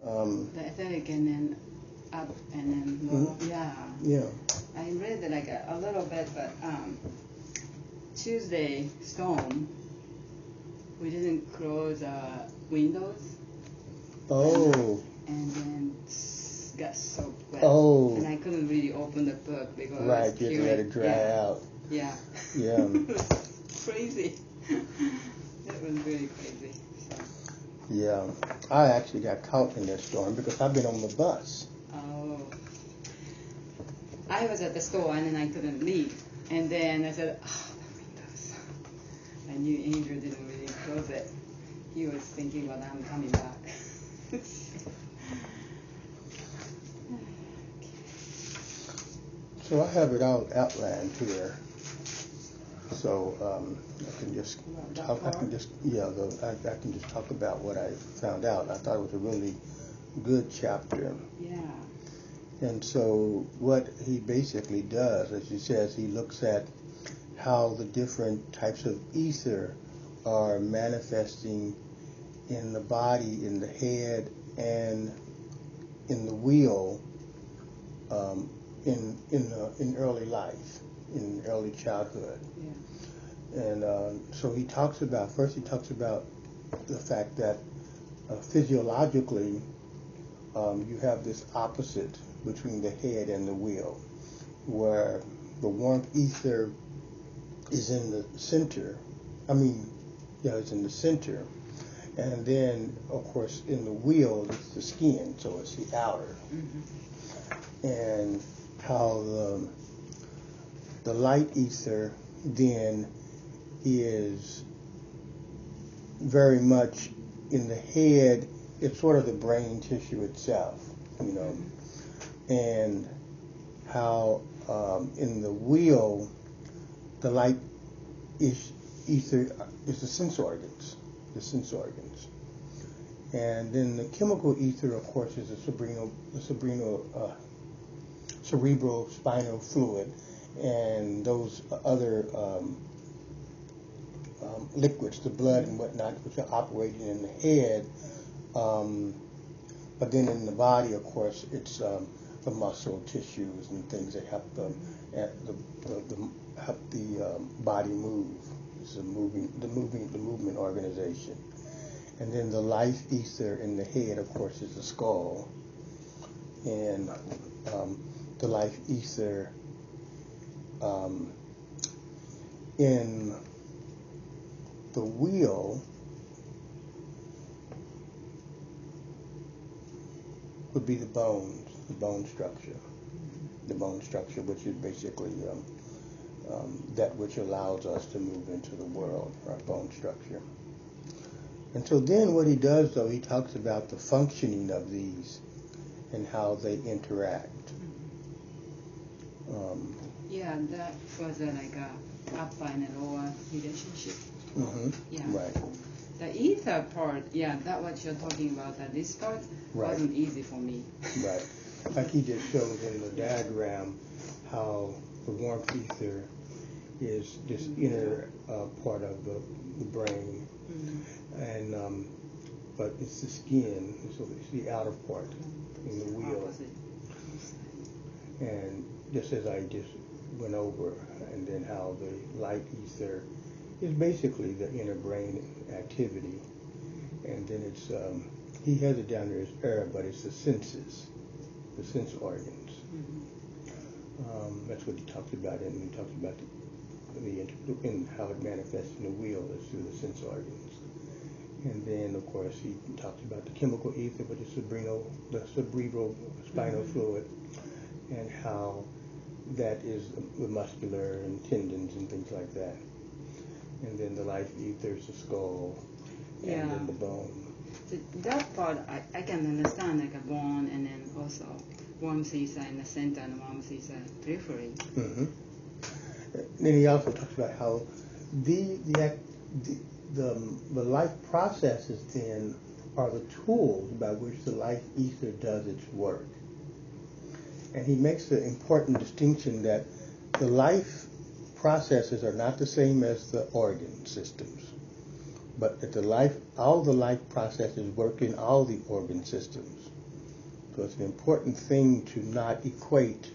The etheric and then up and then lower. Yeah. Yeah. I read like a little bit, but Tuesday storm, we didn't close windows. Oh. And then got soaked wet. Oh. And I couldn't really open the book because right, you had to let it dry out. Yeah. Yeah. It was crazy. It was really crazy. So. Yeah. I actually got caught in that storm because I've been on the bus. Oh. I was at the store and then I couldn't leave. And then I said, oh, the windows. I knew Andrew didn't really close it. He was thinking, well, I'm coming back. So I have it all outlined here. So I can just talk. I can just I can just talk about what I found out. I thought it was a really good chapter. Yeah. And so what he basically does, as he says, he looks at how the different types of ether are manifesting in the body, in the head, and in the wheel in early life, in early childhood. Yeah. And so he talks about the fact that physiologically you have this opposite between the head and the wheel, where the warmth ether is in the center. It's in the center. And then, of course, in the wheel, it's the skin, so it's the outer. Mm-hmm. And how the light ether then is very much in the head. It's sort of the brain tissue itself, and how in the wheel, the light ether is the sense organs. And then the chemical ether, of course, is the cerebral spinal fluid, and those other liquids, the blood and whatnot, which are operating in the head. But then in the body, of course, it's the muscle tissues and things that help help the body move. It's the movement organization. And then the life ether in the head, of course, is the skull. And the life ether in the wheel would be the bones, the bone structure, which is basically that which allows us to move into the world, our bone structure. And so then what he does, though, he talks about the functioning of these and how they interact. Yeah, that was like a upper and a lower relationship. Mm-hmm. Yeah. Right. The ether part, yeah, that what you're talking about, that this part wasn't easy for me. Right. Like he just shows in the diagram how the warmth ether is this inner part of the brain, and but it's the skin, so it's the outer part in the wheel. And just as I just went over, and then how the light ether is basically the inner brain activity, and then it's he has it down there as air, but it's the senses, the sense organs. That's what he talks about, and he talks about and how it manifests in the wheel is through the sense organs. And then, of course, he talks about the chemical ether, which is the cerebral spinal fluid, and how that is the muscular and tendons and things like that. And then the life ether is the skull, and then the bone. That part I can understand, like a bone, and then also warmth ether in the center and warmth ether periphery. Mm-hmm. Then he also talks about how the life processes then are the tools by which the life ether does its work. And he makes the important distinction that the life processes are not the same as the organ systems. but that all the life processes work in all the organ systems. So it's an important thing to not equate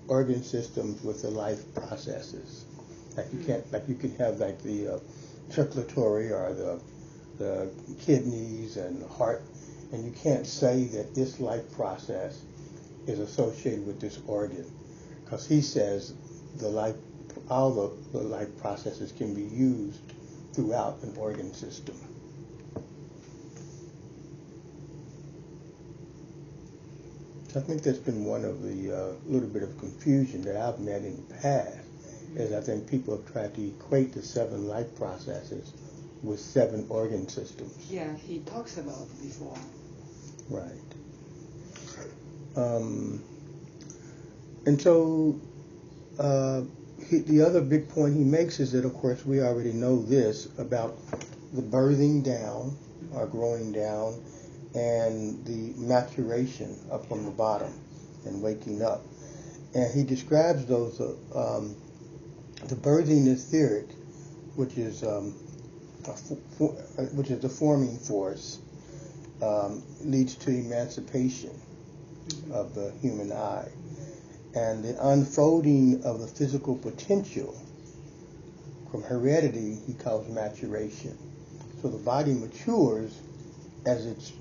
organ systems with the life processes. Like you can have like the circulatory or the kidneys and the heart, and you can't say that this life process is associated with this organ, because he says all the life processes can be used throughout an organ system. So I think that's been one of the little bit of confusion that I've met in the past, is I think people have tried to equate the 7 life processes with 7 organ systems. Yeah, he talks about before. Right. And so the other big point he makes is that, of course, we already know this about the birthing down or growing down and the maturation up on the bottom and waking up. And he describes those, the birthing etheric, which is the forming force, leads to emancipation of the human eye. And the unfolding of the physical potential from heredity he calls maturation. So the body matures as it's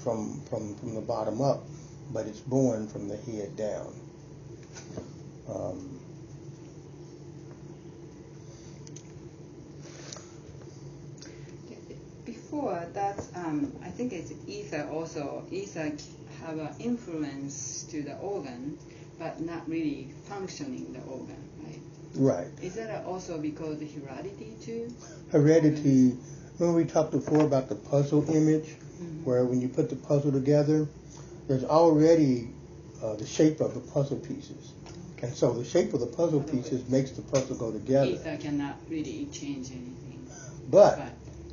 from the bottom up, but it's born from the head down. Before that's I think it's ether also. Ether have an influence to the organ, but not really functioning the organ, right? Right. Is that also because of heredity too? Heredity. Remember we talked before about the puzzle image, where when you put the puzzle together, there's already the shape of the puzzle pieces. And so the shape of the puzzle pieces makes the puzzle go together. Ether cannot really change anything. But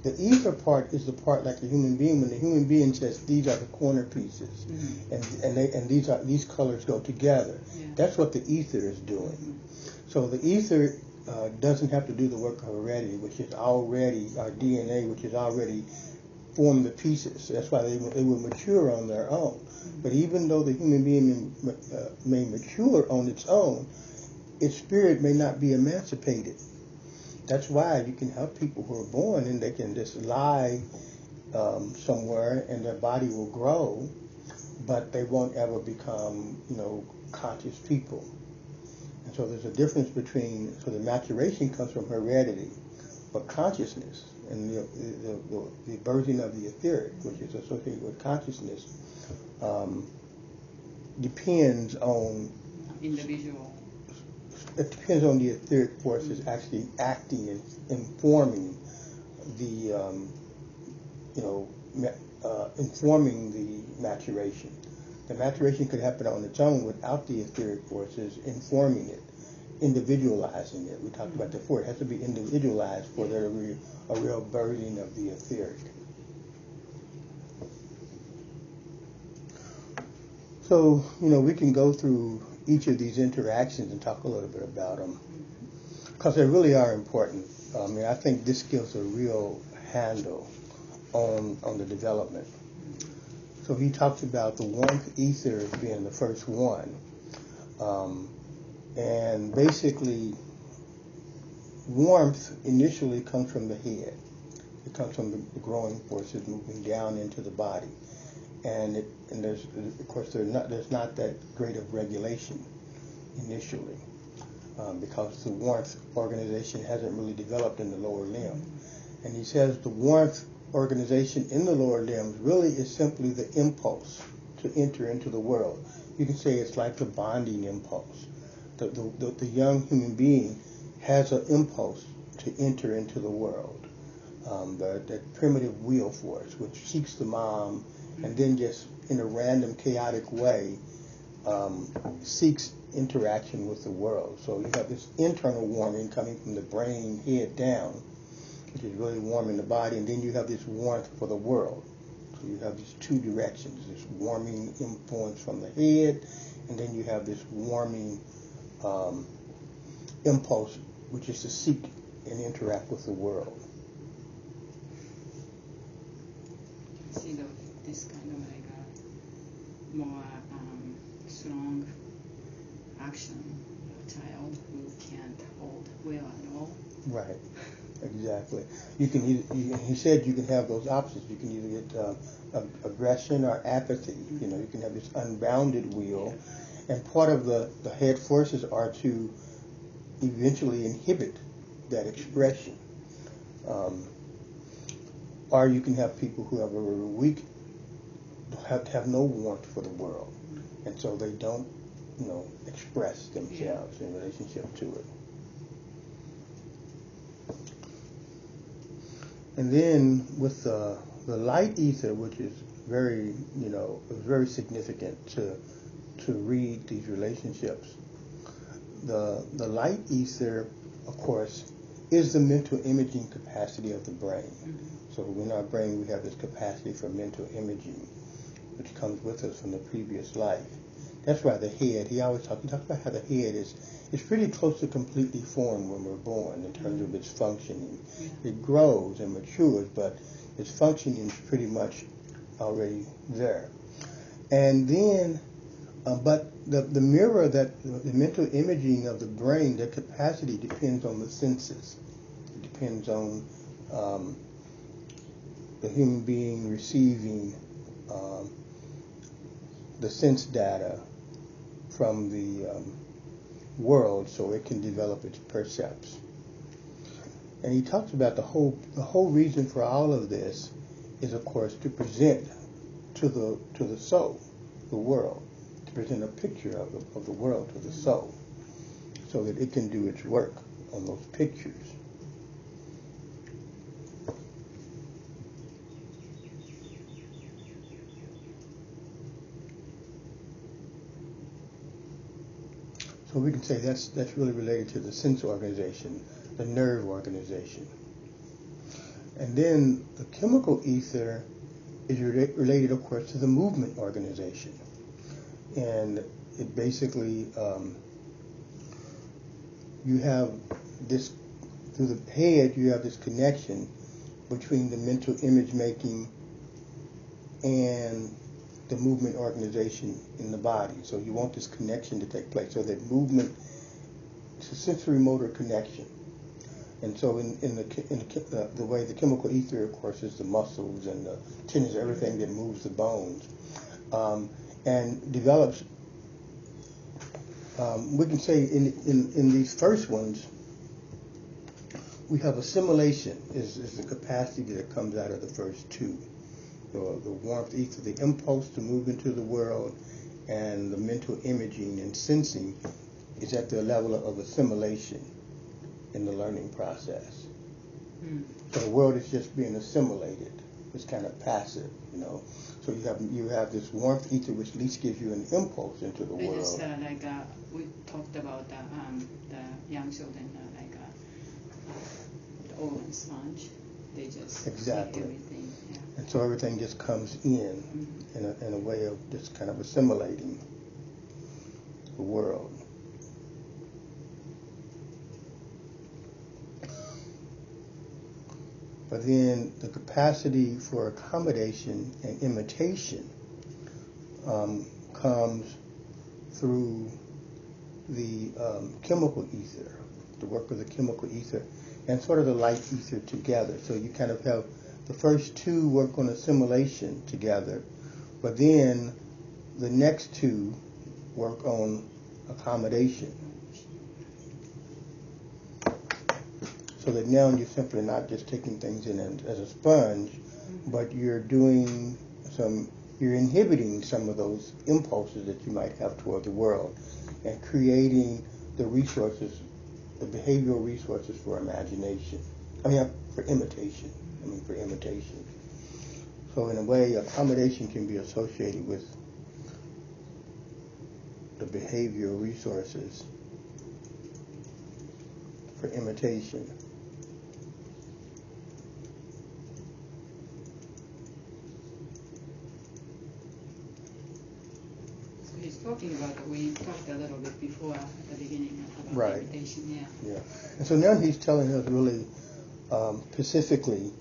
the ether part is the part like the human being. When the human being says these are the corner pieces, and these colors go together. Yeah. That's what the ether is doing. So the ether doesn't have to do the work of heredity, which is already our DNA, which is already formed the pieces. That's why they will mature on their own. But even though the human being may mature on its own, its spirit may not be emancipated. That's why you can have people who are born and they can just lie somewhere and their body will grow, but they won't ever become, conscious people. And so there's a difference between, so the maturation comes from heredity, but consciousness and the birthing of the etheric, which is associated with consciousness, depends on individual. It depends on the etheric forces actually acting and informing the, informing the maturation. The maturation could happen on its own without the etheric forces informing it, individualizing it. We talked about that before. It has to be individualized for there to be a real birthing of the etheric. So, we can go through each of these interactions and talk a little bit about them, because they really are important. I think this gives a real handle on the development. So he talks about the warmth ether as being the first one. And basically, warmth initially comes from the head. It comes from the growing forces moving down into the body. And there's not that great of regulation initially, because the warmth organization hasn't really developed in the lower limb. And he says the warmth organization in the lower limbs really is simply the impulse to enter into the world. You can say it's like the bonding impulse. The young human being has an impulse to enter into the world, that primitive will force, which seeks the mom, and then just in a random, chaotic way, seeks interaction with the world. So you have this internal warming coming from the brain, head down, which is really warming the body, and then you have this warmth for the world. So you have these two directions, this warming influence from the head, and then you have this warming impulse, which is to seek and interact with the world. see this kind of like a more strong action, a child who can't hold will at all. Right. Exactly. You can. He said you can have those opposites. You can either get aggression or apathy. You know, you can have this unbounded will, and part of the head forces are to eventually inhibit that expression. Or you can have people who have a very weak, have no warmth for the world, and so they don't, express themselves in relationship to it. And then with the light ether, which is very, very significant to read these relationships. The light ether, of course, is the mental imaging capacity of the brain. So in our brain, we have this capacity for mental imaging, which comes with us from the previous life. That's why the head, he talks about how the head is pretty close to completely formed when we're born in terms of its functioning. It grows and matures, but its functioning is pretty much already there. And then, but the mirror, the mental imaging of the brain, the capacity depends on the senses. It depends on the human being receiving the sense data from the world, so it can develop its percepts. And he talks about the whole reason for all of this is, of course, to present to the soul, the world, to present a picture of the world to the soul, so that it can do its work on those pictures. So we can say that's really related to the sense organization, the nerve organization. And then the chemical ether is related, of course, to the movement organization. And it basically, you have this, through the head, you have this connection between the mental image making and the movement organization in the body. So you want this connection to take place. So that movement, it's a sensory motor connection. And so in the way the chemical ether, of course, is the muscles and the tendons, everything that moves the bones, and develops. We can say in these first ones, we have assimilation is the capacity that comes out of the first two. The warmth ether, the impulse to move into the world, and the mental imaging and sensing is at the level of assimilation in the learning process. So the world is just being assimilated. It's kind of passive, So you have this warmth ether, which at least gives you an impulse into the world. Just we talked about the young children, the oven sponge. They just exactly everything. Yeah. And so everything just comes in a way of just kind of assimilating the world. But then the capacity for accommodation and imitation comes through the chemical ether, the work of the chemical ether, and sort of the light ether together. So you kind of have the first two work on assimilation together, but then the next two work on accommodation. So that now you're simply not just taking things in as a sponge, but you're inhibiting some of those impulses that you might have toward the world, and creating the resources, the behavioral resources for imagination. For imitation. So in a way, accommodation can be associated with the behavioral resources for imitation. He's talking about, we talked a little bit before at the beginning about right. imitation, Yeah. And so now he's telling us really specifically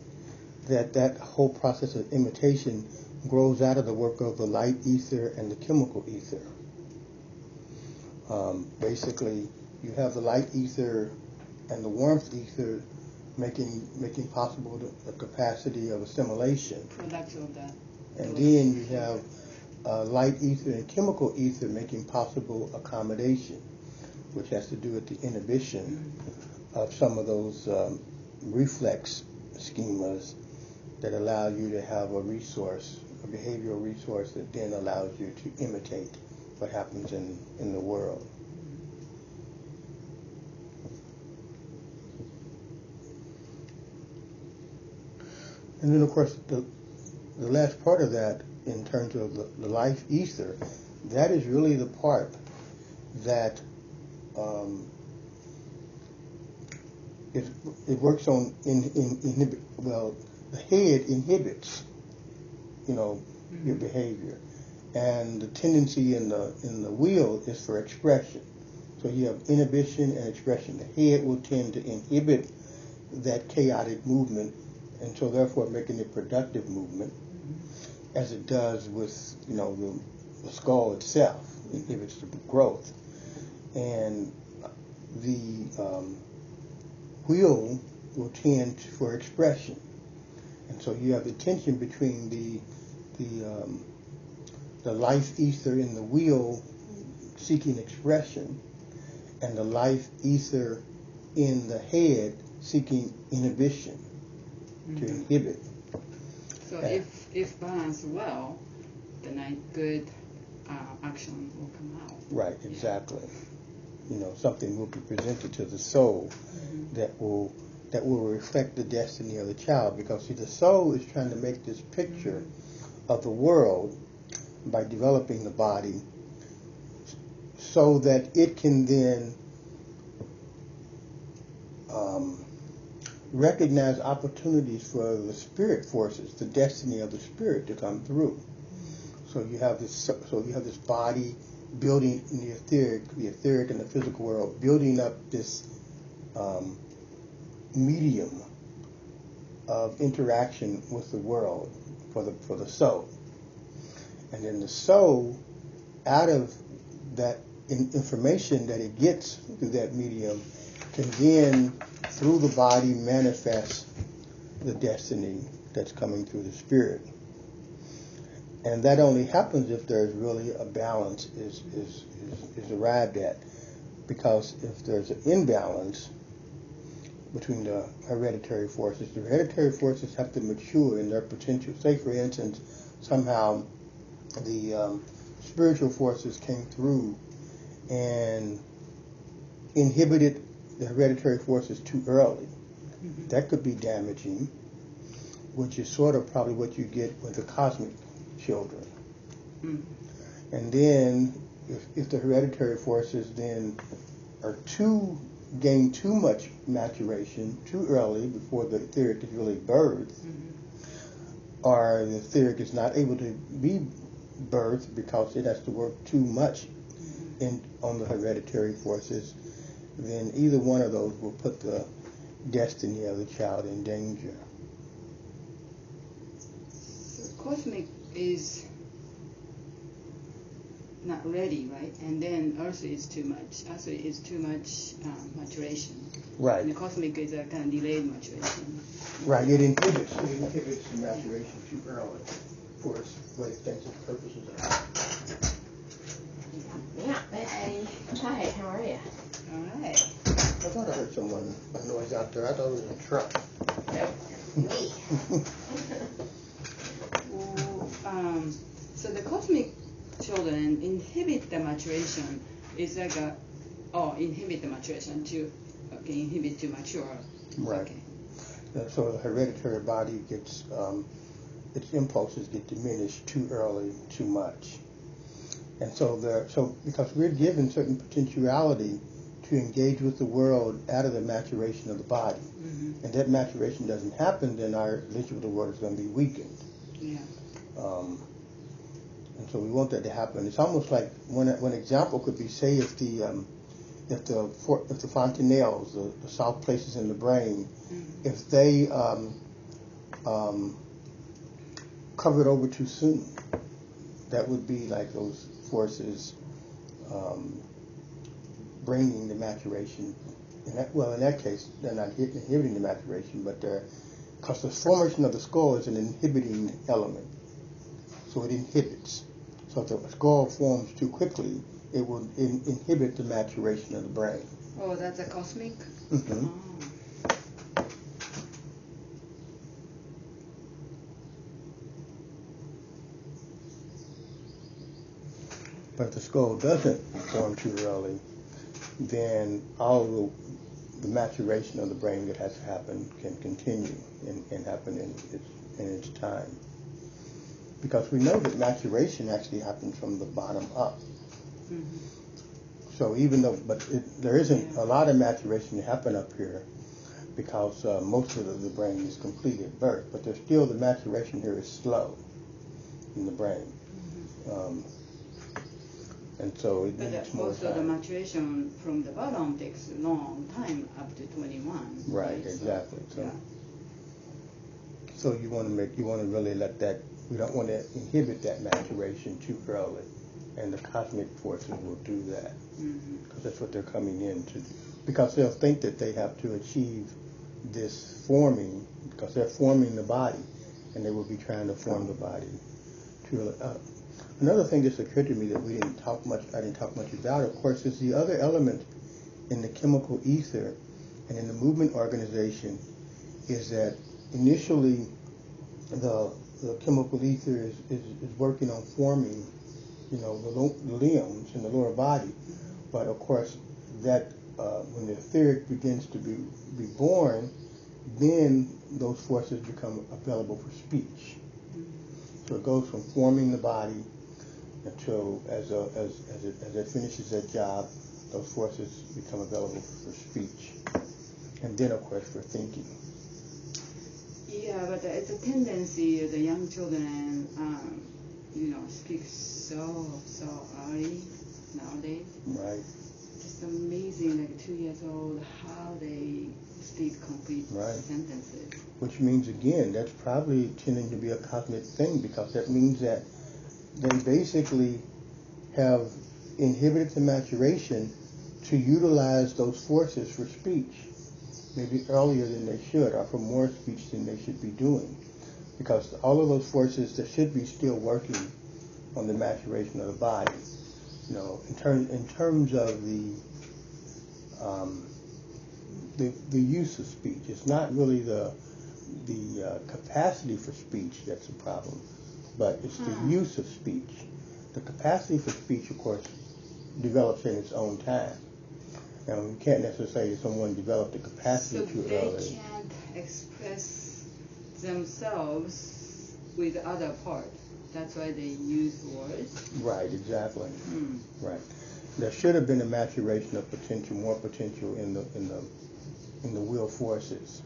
that whole process of imitation grows out of the work of the light ether and the chemical ether. Basically, you have the light ether and the warmth ether making possible the capacity of assimilation. Production of that. And then you have light ether and chemical ether making possible accommodation, which has to do with the inhibition of some of those reflex schemas that allow you to have a resource, a behavioral resource that then allows you to imitate what happens in the world. And then, of course, the last part of that, in terms of the life ether, that is really the part that it works on the head inhibits, your behavior, and the tendency in the wheel is for expression. So you have inhibition and expression. The head will tend to inhibit that chaotic movement, and so therefore making it productive movement, as it does with the skull itself. It inhibits the growth, and the wheel will tend for expression, and so you have the tension between the life ether in the wheel seeking expression, and the life ether in the head seeking inhibition, to inhibit. So if balanced well, then good action will come out. Right, exactly. Something will be presented to the soul that will reflect the destiny of the child, because see, the soul is trying to make this picture of the world by developing the body so that it can then recognize opportunities for the spirit forces, the destiny of the spirit, to come through. So you have this body building in the etheric and the physical world, building up this medium of interaction with the world for the soul. And then the soul, out of that information that it gets through that medium, can then, through the body, manifest the destiny that's coming through the spirit. And that only happens if there's really a balance is arrived at. Because if there's an imbalance between the hereditary forces have to mature in their potential. Say, for instance, somehow the spiritual forces came through and inhibited the hereditary forces too early. That could be damaging, which is sort of probably what you get with the cosmic children. And then if the hereditary forces then gain too much maturation too early before the etheric is really birthed, or the etheric is not able to be birthed because it has to work too much on the hereditary forces, then either one of those will put the destiny of the child in danger. So cosmic is not ready, right? And then Earth is too much. Actually, it's too much maturation. Right. And the cosmic is a kind of delayed maturation. Right. It inhibits the maturation too early for what it thinks its purposes are. Yeah, hey. Hi, how are you? All right. I thought I heard a noise out there. I thought it was a truck. Me. So the cosmic children inhibit the maturation. It's like inhibit the maturation to inhibit to mature. Right. Okay. So the hereditary body gets its impulses get diminished too early, too much, and so because we're given certain potentiality to engage with the world out of the maturation of the body, and that maturation doesn't happen, then our relationship with the world is going to be weakened. Yeah. And so we want that to happen. It's almost like one example could be, say, if the fontanelles, the soft places in the brain, if they covered over too soon. That would be like those forces bringing the maturation. In that case, they're not inhibiting the maturation, but because the formation of the skull is an inhibiting element, so it inhibits. So if the skull forms too quickly, it will inhibit the maturation of the brain. Oh, that's a cosmic? Mm-hmm. Oh. But if the skull doesn't form too early, then all the maturation of the brain that has to happen can continue and happen in its time. Because we know that maturation actually happens from the bottom up. Mm-hmm. So even though, there isn't a lot of maturation to happen up here, because most of the brain is complete at birth, but there's still the maturation here is slow in the brain. Mm-hmm. And so it But needs more also the time. maturation from the bottom takes a long time, up to 21. Right, exactly. So, yeah. so you want to really let that. We don't want to inhibit that maturation too early, and the cosmic forces will do that, because that's what they're coming in to do. Because they'll think that they have to achieve this forming, because they're forming the body, and they will be trying to form the body too early. Another thing that's occurred to me that I didn't talk much about, of course, is the other element in the chemical ether and in the movement organization is that initially the chemical ether is working on forming, the limbs in the lower body. But of course, that when the etheric begins to be born, then those forces become available for speech. So it goes from forming the body until as it finishes that job, those forces become available for speech, and then of course for thinking. Yeah, but it's a tendency the young children, speak so early nowadays. Right. Just amazing, like 2 years old, how they speak complete sentences. Which means, again, that's probably tending to be a cosmic thing, because that means that they basically have inhibited the maturation to utilize those forces for speech, maybe earlier than they should, or for more speech than they should be doing. Because all of those forces that should be still working on the maturation of the body, in terms of the use of speech. It's not really the capacity for speech that's a problem, but it's the use of speech. The capacity for speech, of course, develops in its own time. Now, you can't necessarily say someone developed the capacity too early. So they can't express themselves with the other part. That's why they use words. Right, exactly. Right. There should have been a maturation of potential, more potential in the will forces.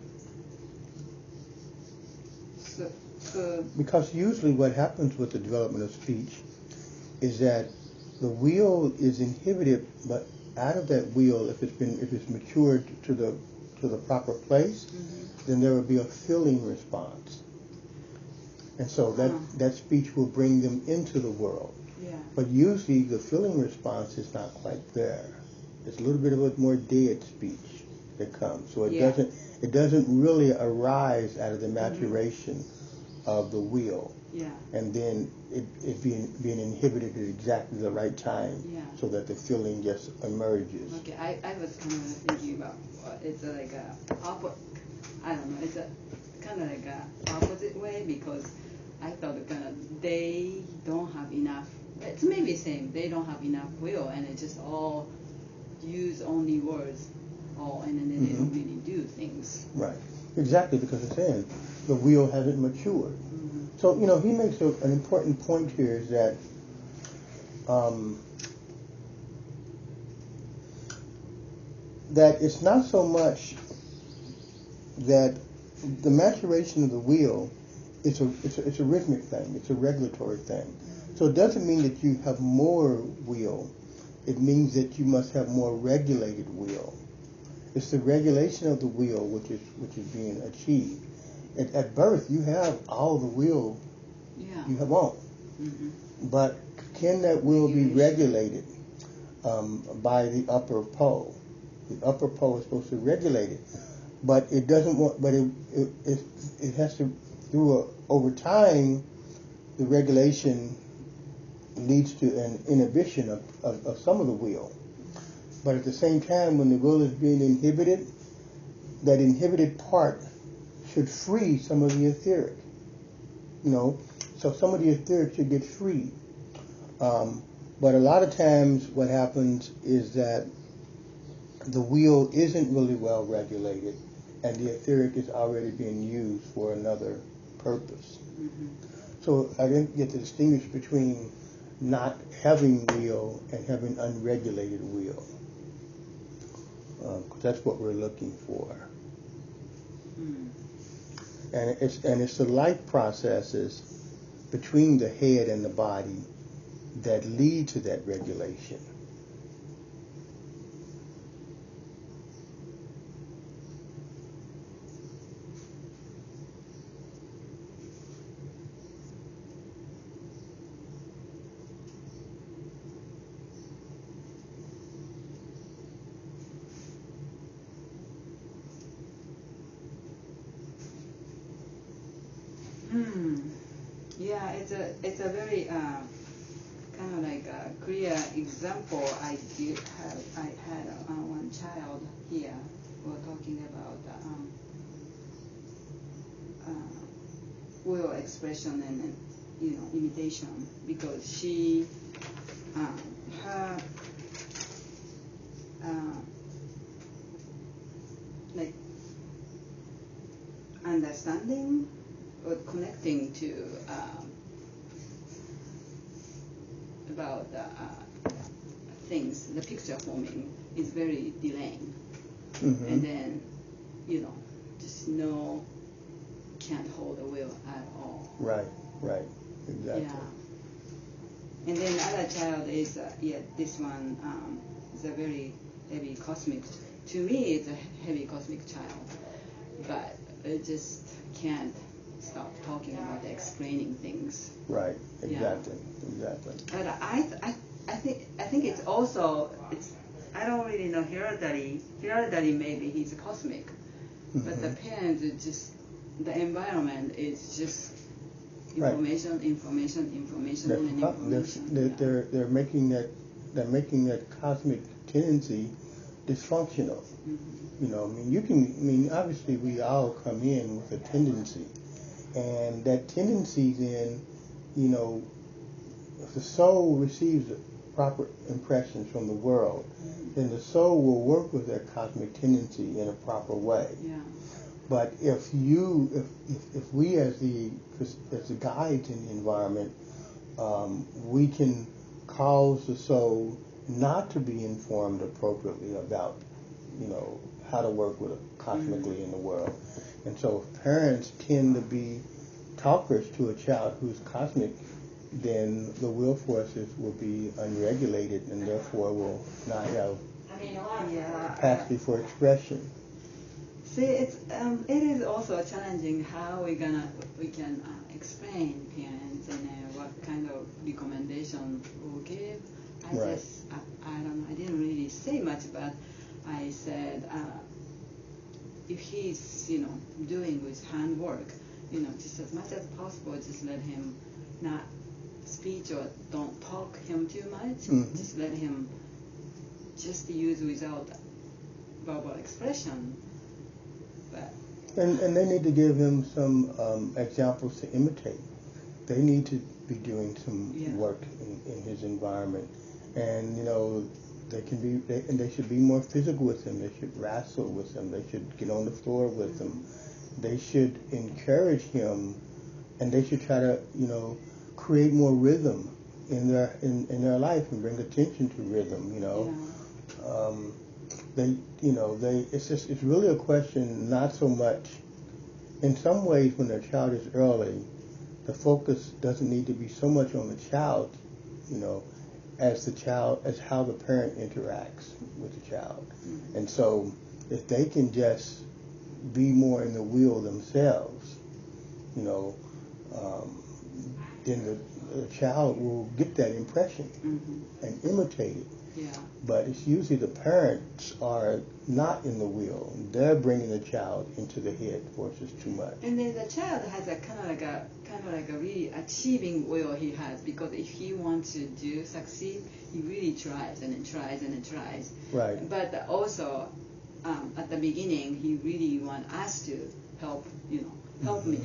Because usually what happens with the development of speech is that the will is inhibited, but out of that will, if it's matured to the proper place, then there will be a feeling response, and so that speech will bring them into the world. Yeah. But usually the feeling response is not quite there. It's a little bit of a more dead speech that comes. So it doesn't really arise out of the maturation of the will. Yeah. And then it being inhibited at exactly the right time, so that the feeling just emerges. Okay, I was kind of thinking about it's like a I don't know, it's a kind of like a opposite way, because I thought they don't have enough. It's maybe same. They don't have enough will, and it just all use only words, and then they don't really do things. Right. Exactly, because it's saying the will hasn't matured. So he makes an important point here, is that that it's not so much that the maturation of the will. It's a rhythmic thing. It's a regulatory thing. So it doesn't mean that you have more will. It means that you must have more regulated will. It's the regulation of the will which is being achieved. at birth you have all the will Yeah. you want. Mm-hmm. But can that will be regulated by the upper pole? The upper pole is supposed to regulate it, but it doesn't want. But it has to over time. The regulation leads to an inhibition of some of the will. But at the same time, when the will is being inhibited, that inhibited part should free some of the etheric. So some of the etheric should get freed. But a lot of times what happens is that the will isn't really well regulated and the etheric is already being used for another purpose. Mm-hmm. So I didn't get to distinguish between not having will and having unregulated will. 'Cause that's what we're looking for. Mm. And it's the life processes between the head and the body that lead to that regulation. Yeah, it's a very kind of like a clear example. I had one child here. We were talking about will expression and imitation, because she her like understanding or connecting to about things, the picture forming is very delaying. Mm-hmm. And then, just can't hold the will at all. Right, exactly. Yeah. And then other child is, this one is a very heavy cosmic. To me, it's a heavy cosmic child, but it just can't stop talking about explaining things. Right, exactly. But I think it's also I don't really know hereditary. Hereditary maybe he's cosmic, Mm-hmm. but the parents is just the environment is just Right. information, and information. They're making that cosmic tendency dysfunctional. Mm-hmm. Obviously we all come in with a tendency, and that tendency then, if the soul receives proper impressions from the world, Mm-hmm. then the soul will work with that cosmic tendency in a proper way. Yeah. But if we as the guides in the environment, we can cause the soul not to be informed appropriately about, how to work with it cosmically in the world. And so if parents tend to be talkers to a child who's cosmic, then the will forces will be unregulated and therefore will not have capacity for expression. See, it is also challenging how we can explain parents and what kind of recommendation we'll give. I don't know. I didn't really say much, but I said if he's doing his handwork, just as much as possible, just let him not speech or don't talk him too much. Mm-hmm. Just let him just use without verbal expression. And they need to give him some examples to imitate. They need to be doing some work in his environment, and they should be more physical with him. They should wrestle with him. They should get on the floor with him. They should encourage him, and they should try to create more rhythm in their life and bring attention to rhythm. It's really a question, not so much, in some ways when a child is early, the focus doesn't need to be so much on the child, as how the parent interacts with the child. Mm-hmm. And so if they can just be more in the wheel themselves, you know, then the child will get that impression and imitate it. Yeah. But it's usually the parents are not in the wheel. They're bringing the child into the head versus too much. And then the child has a kind of like a really achieving will he has, because if he wants to succeed, he really tries and tries and tries. Right. But also, at the beginning, he really want us to help, help me,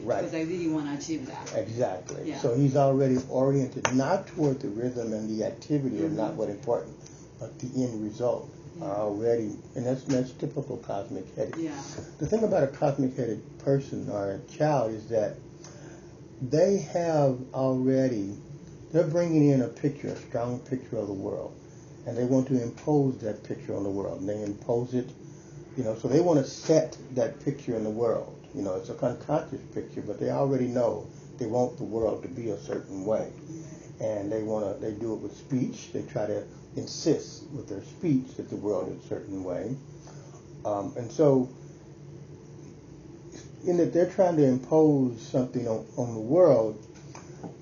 Right. because I really want to achieve that. Exactly. Yeah. So he's already oriented not toward the rhythm and the activity are not what important, but the end result are already, and that's typical cosmic headed. Yeah. The thing about a cosmic headed person or a child is that they have already, they're bringing in a picture, a strong picture of the world, and they want to impose that picture on the world. And they impose it, so they want to set that picture in the world. It's a unconscious picture, but they already know they want the world to be a certain way. And they do it with speech. They try to insist with their speech that the world is a certain way. And so, in that they're trying to impose something on the world,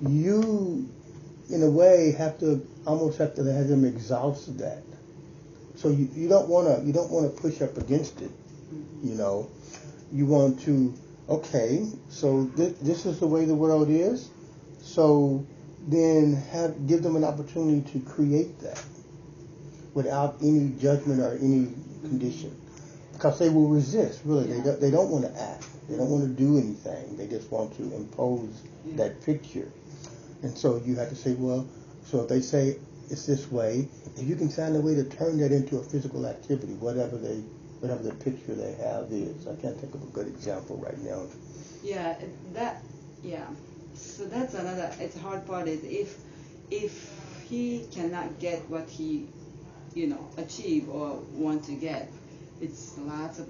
you, in a way, almost have to have them exhaust that. So you don't want to push up against it, You want to, okay, so this is the way the world is, so then give them an opportunity to create that without any judgment or any condition, because they will resist. Really, they don't want to act, they don't want to do anything. They just want to impose that picture, and so you have to say, well, so if they say it's this way, if you can find a way to turn that into a physical activity, whatever the picture they have is. I can't think of a good example right now. Yeah, so that's another. It's hard part is if he cannot get what he, achieve or want to get, it's lots of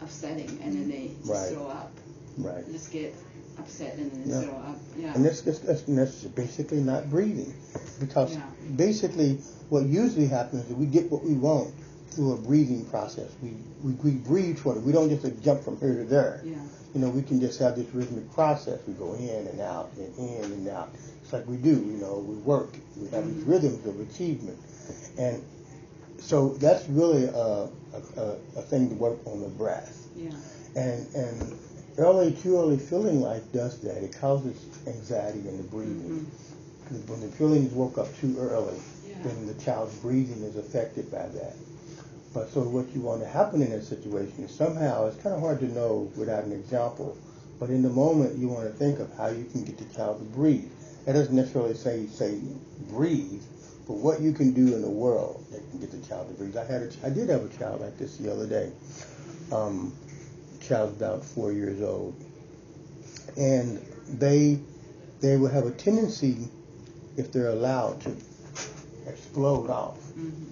upsetting, and then they just throw up. Right. Just get upset and then throw up. Yeah. And that's basically not breathing, because basically what usually happens is we get what we want through a breathing process. We breathe toward it. We don't just jump from here to there. Yeah. We can just have this rhythmic process. We go in and out and in and out. It's like we do. We work. We have these rhythms of achievement, and so that's really a thing to work on the breath. Yeah. And too early feeling life does that. It causes anxiety in the breathing. Because when the feelings woke up too early, then the child's breathing is affected by that. But so what you want to happen in that situation is somehow, it's kind of hard to know without an example, but in the moment you want to think of how you can get the child to breathe. That doesn't necessarily say breathe, but what you can do in the world that can get the child to breathe. I did have a child like this the other day. Child's about 4 years old, and they will have a tendency, if they're allowed, to explode off.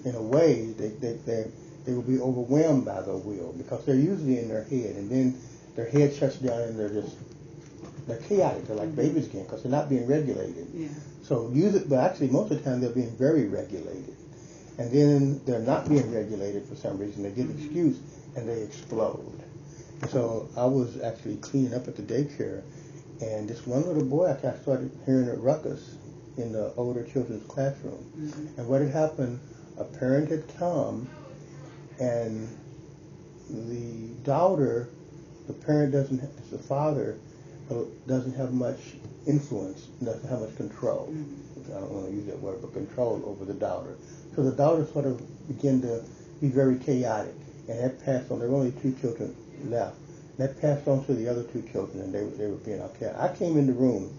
In a way, they will be overwhelmed by the will, because they're usually in their head, and then their head shuts down and they're chaotic. They're like babies again, because they're not being regulated. Yeah. So but actually most of the time they're being very regulated, and then they're not being regulated for some reason. They get an excuse and they explode. So I was actually cleaning up at the daycare, and this one little boy, I started hearing a ruckus in the older children's classroom. And what had happened, a parent had come, and the father doesn't have much influence, doesn't have much control. I don't want to use that word, but control over the daughter. So the daughter sort of began to be very chaotic, and that passed on. There were only 2 children left. That passed on to the other 2 children, and they were being chaotic. I came in the room.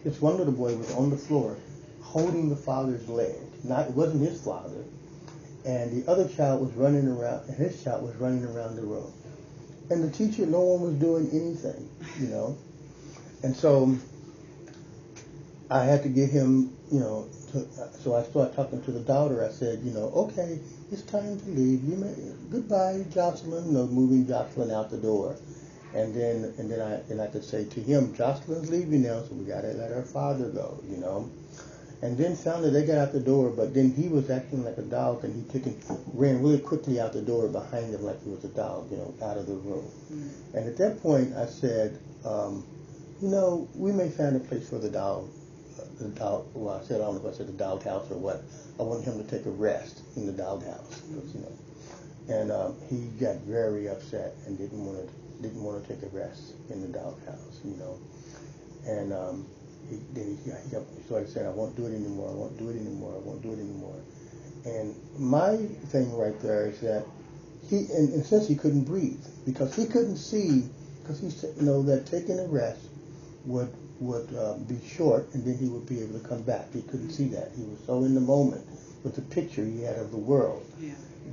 This one little boy was on the floor, holding the father's leg. It wasn't his father. And the other child was running around, and his child was running around the room. And the teacher, no one was doing anything, And so I had to get him, so I started talking to the daughter. I said, okay, it's time to leave. Goodbye, Jocelyn. Moving Jocelyn out the door. And then I could say to him, Jocelyn's leaving now, so we got to let her father go, And then finally they got out the door, but then he was acting like a dog, and ran really quickly out the door behind him like he was a dog, out of the room. Mm. And at that point I said, we may find a place for the dog. Well, I don't know if I said the dog house or what. I wanted him to take a rest in the dog house, and he got very upset and didn't want to take a rest in the dog house, and he started saying, I won't do it anymore, I won't do it anymore, I won't do it anymore. And my thing right there is that in a sense he couldn't breathe, because he couldn't see, because he said, that taking a rest would be short, and then he would be able to come back. He couldn't see that. He was so in the moment with the picture he had of the world,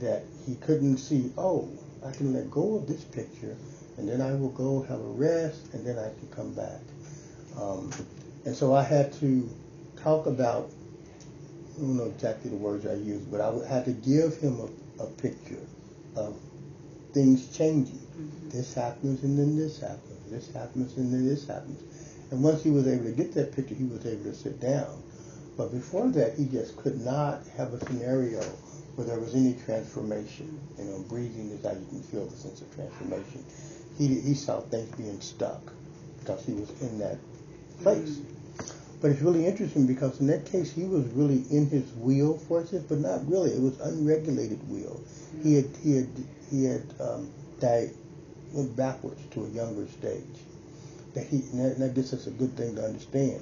that he couldn't see, I can let go of this picture, and then I will go have a rest, and then I can come back. And so I had to talk about, I don't know exactly the words I used, but I had to give him a picture of things changing. Mm-hmm. This happens, and then this happens. This happens, and then this happens. And once he was able to get that picture, he was able to sit down. But before that, he just could not have a scenario where there was any transformation. Breathing is how you can feel the sense of transformation. He saw things being stuck because he was in that place. Mm-hmm. But it's really interesting because in that case, he was really in his wheel forces, but not really. It was unregulated wheel. Mm-hmm. He had died, went backwards to a younger stage. And I guess that's a good thing to understand.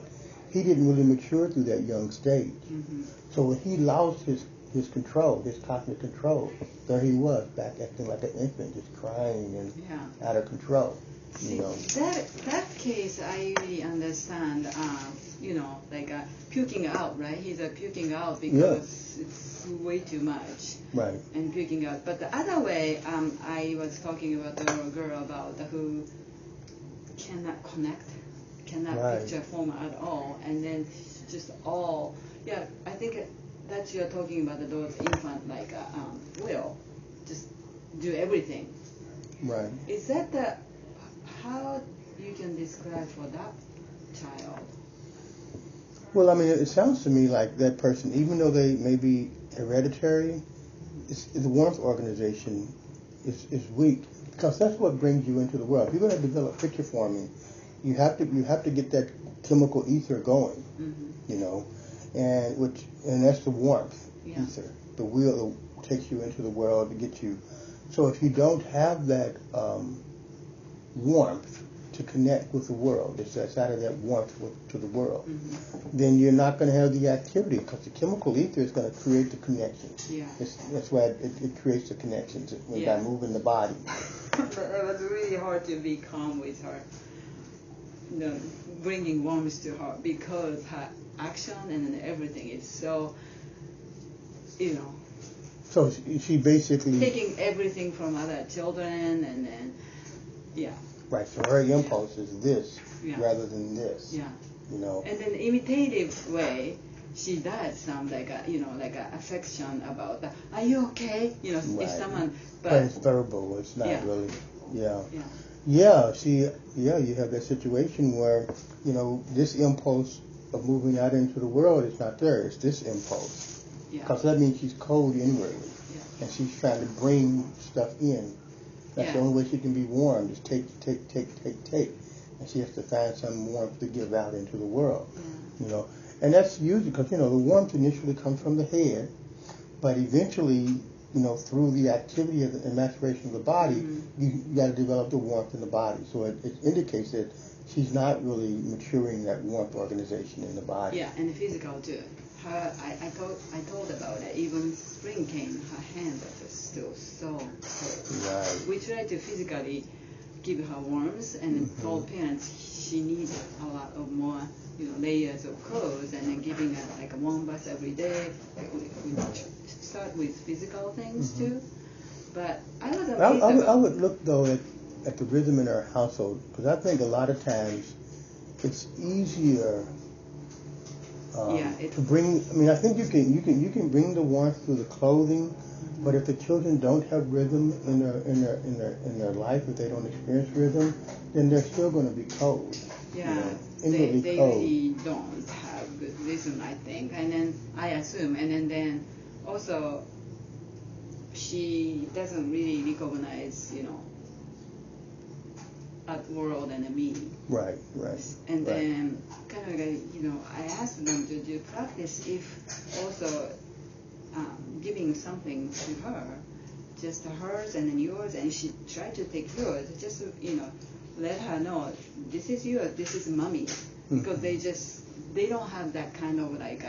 He didn't really mature through that young stage. Mm-hmm. So when he lost his control, his cognitive control, there he was, back acting like an infant, just crying and out of control. See, that case I really understand, like puking out, right? He's puking out because it's way too much. Right. And puking out. But the other way, I was talking about the little girl who cannot connect, right. picture form at all, and then just I think that you're talking about those infant will just do everything. Right. Is that how you can describe for that child? Well, I mean, it sounds to me like that person, even though they may be hereditary, the warmth organization is weak, because that's what brings you into the world. If you're going to develop picture forming, you have to get that chemical ether going, mm-hmm. and that's the warmth ether. The wheel takes you into the world to get you. So if you don't have that warmth to connect with the world, it's out of that warmth to the world, mm-hmm. then you're not going to have the activity, because the chemical ether is going to create the connections. Yeah. That's why it creates the connections by moving the body. It was really hard to be calm with her, bringing warmth to her, because her action and everything is so, So she basically taking everything from other children, and then, Right, so her impulse is this rather than this. Yeah. And then imitative way, she does some like a affection about are you okay? Right. If someone, but it's verbal. It's not really. Yeah. You have that situation where this impulse of moving out into the world is not there. It's this impulse, because that means she's cold inwardly, and she's trying to bring stuff in. That's the only way she can be warm, is take. And she has to find some warmth to give out into the world, And that's usually because, the warmth initially comes from the head, but eventually, through the activity of the maturation of the body, mm-hmm. you got to develop the warmth in the body. So it indicates that she's not really maturing that warmth organization in the body. Yeah, and physical too. I told about it. Even spring came, her hand was still so cold. Right. We tried to physically give her warmth, and mm-hmm. told parents she needed a lot of more, layers of clothes, and then giving her like a warm bath every day. We start with physical things mm-hmm. too. But I was amazed. I would look though at the rhythm in our household, because I think a lot of times it's easier. To bring, I think you can bring the warmth through the clothing, mm-hmm. but if the children don't have rhythm in their life, if they don't experience rhythm, then they're still going to be cold. Yeah, inwardly they cold. really don't have good reason, I think. And then I assume, and then also she doesn't really recognize, at world and me. Right. And right. then kind of like, I asked them to do practice if also giving something to her, just hers and then yours, and she tried to take yours, just let her know this is yours, this is mommy's, because they don't have that kind of like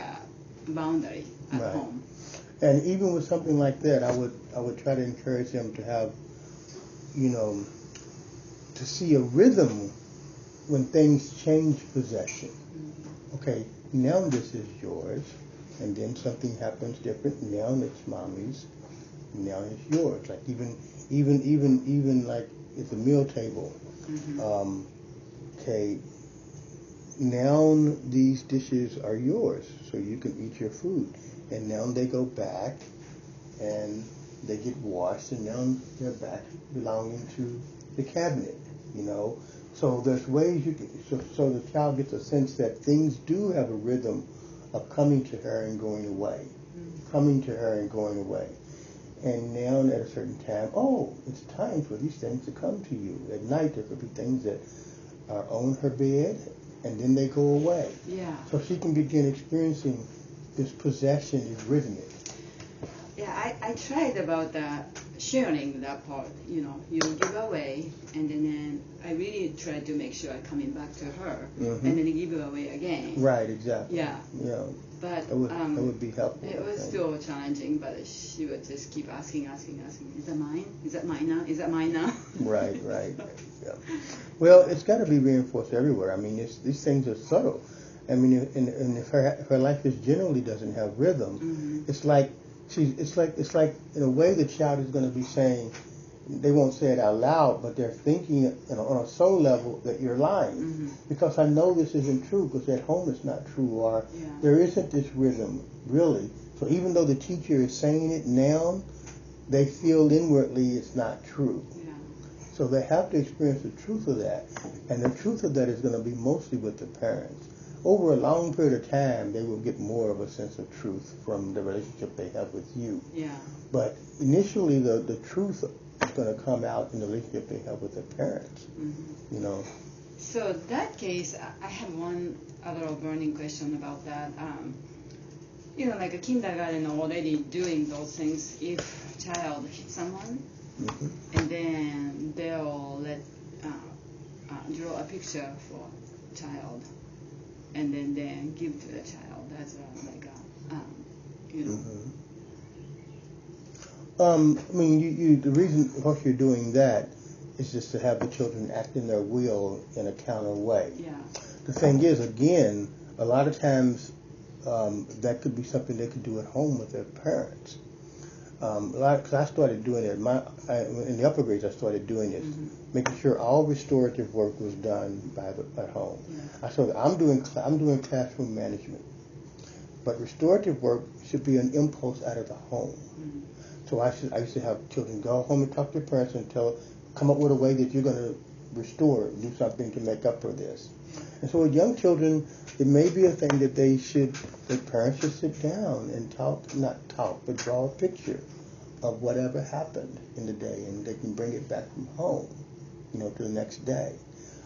boundary at Right. home. And even with something like that, I would try to encourage them to have, to see a rhythm when things change possession. Okay, now this is yours, and then something happens different. Now it's mommy's. Now it's yours. Like even like at the meal table. Okay, now these dishes are yours, so you can eat your food. And now they go back, and they get washed, and now they're back belonging to the cabinet. So there's ways you can, so the child gets a sense that things do have a rhythm of coming to her and going away, coming to her and going away. And now at a certain time, it's time for these things to come to you. At night there could be things that are on her bed, and then they go away. Yeah. So she can begin experiencing this possession is rhythmic. Yeah, I tried about sharing that part, you give away, and then I really tried to make sure I'm coming back to her, and then give it away again. Right, exactly. Yeah. But that would be helpful. It was still challenging, but she would just keep asking, is that mine? Is that mine now? Is that mine now? Right. Yeah. Well, it's got to be reinforced everywhere. I mean, these things are subtle. I mean, and if her life generally doesn't have rhythm, it's like in a way the child is going to be saying, they won't say it out loud, but they're thinking on a soul level that you're lying, because I know this isn't true, because at home it's not true, or there isn't this rhythm really. So even though the teacher is saying it now, they feel inwardly it's not true. Yeah. So they have to experience the truth of that, and the truth of that is going to be mostly with the parents. Over a long period of time, they will get more of a sense of truth from the relationship they have with you. Yeah. But initially, the truth is going to come out in the relationship they have with their parents. So that case, I have one other burning question about that. Like a kindergarten already doing those things. If child hits someone, and then they'll draw a picture for child, and then give to the child as I mean, the reason, of course, you're doing that is just to have the children act in their will in a counter way. Yeah. The thing is, again, a lot of times that could be something they could do at home with their parents. Because I started doing it in the upper grades. I started doing it, making sure all restorative work was done at home. Yeah. I'm doing classroom management, but restorative work should be an impulse out of the home. So I used to have children go home and talk to their parents and come up with a way that you're going to restore, do something to make up for this. And so with young children, it may be a thing that the parents should sit down and but draw a picture of whatever happened in the day, and they can bring it back from home, to the next day.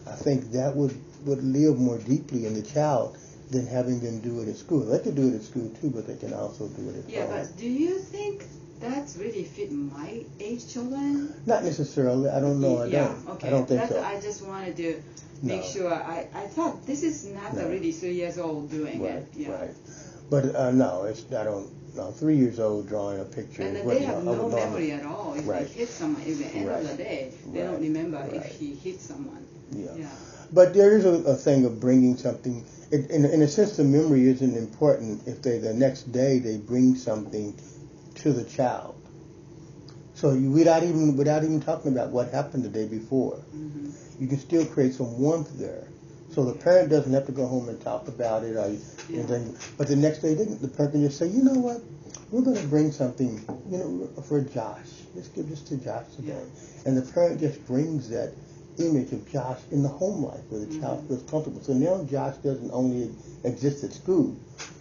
I think that would live more deeply in the child than having them do it at school. They could do it at school too, but they can also do it at home. Yeah, but do you think that's really fit my age children? Not necessarily. I don't know. Okay. I don't think so. I just wanted to make sure. I thought this is not really 3 years old doing it. Yeah. Right. But no, I don't. No, 3 years old drawing a picture. And they have no memory at all. If Right. they hit someone, at the end of the day, they don't remember if Right. he hit someone. Yeah. But there is a thing of bringing something. In a sense, the memory isn't important if the next day they bring something to the child. So without even talking about what happened the day before, you can still create some warmth there. So the parent doesn't have to go home and talk about it or anything. But the next day, the parent can just say, you know what, we're going to bring something, for Josh. Let's give this to Josh today. And the parent just brings that image of Josh in the home life where the child feels comfortable. So now Josh doesn't only exist at school,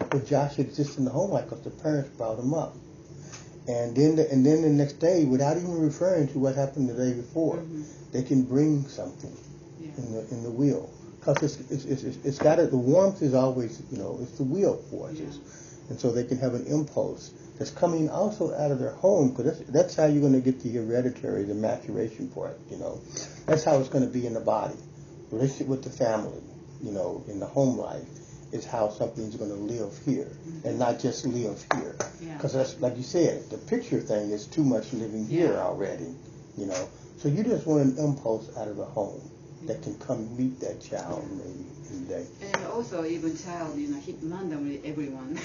but Josh exists in the home life because the parents brought him up. And then the next day, without even referring to what happened the day before, they can bring something in the wheel. Because it's got the warmth is always, it's the wheel forces. And so they can have an impulse that's coming also out of their home, because that's how you're going to get the hereditary, the maturation part, That's how it's going to be in the body. Relationship with the family, in the home life, is how something's going to live here, and not just live here. Because that's, like you said, the picture thing is too much living here already, So you just want an impulse out of the home that can come meet that child maybe in the day. And also even child, hit randomly everyone.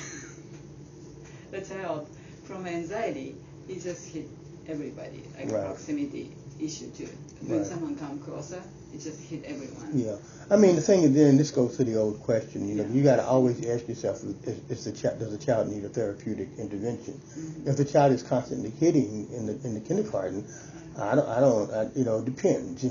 The child from anxiety, he just hit everybody, like proximity issue too. When someone come closer, it just hit everyone. Yeah, I mean the thing is, then this goes to the old question. You got to always ask yourself: does the child need a therapeutic intervention? If the child is constantly hitting in the kindergarten, I don't. Depends.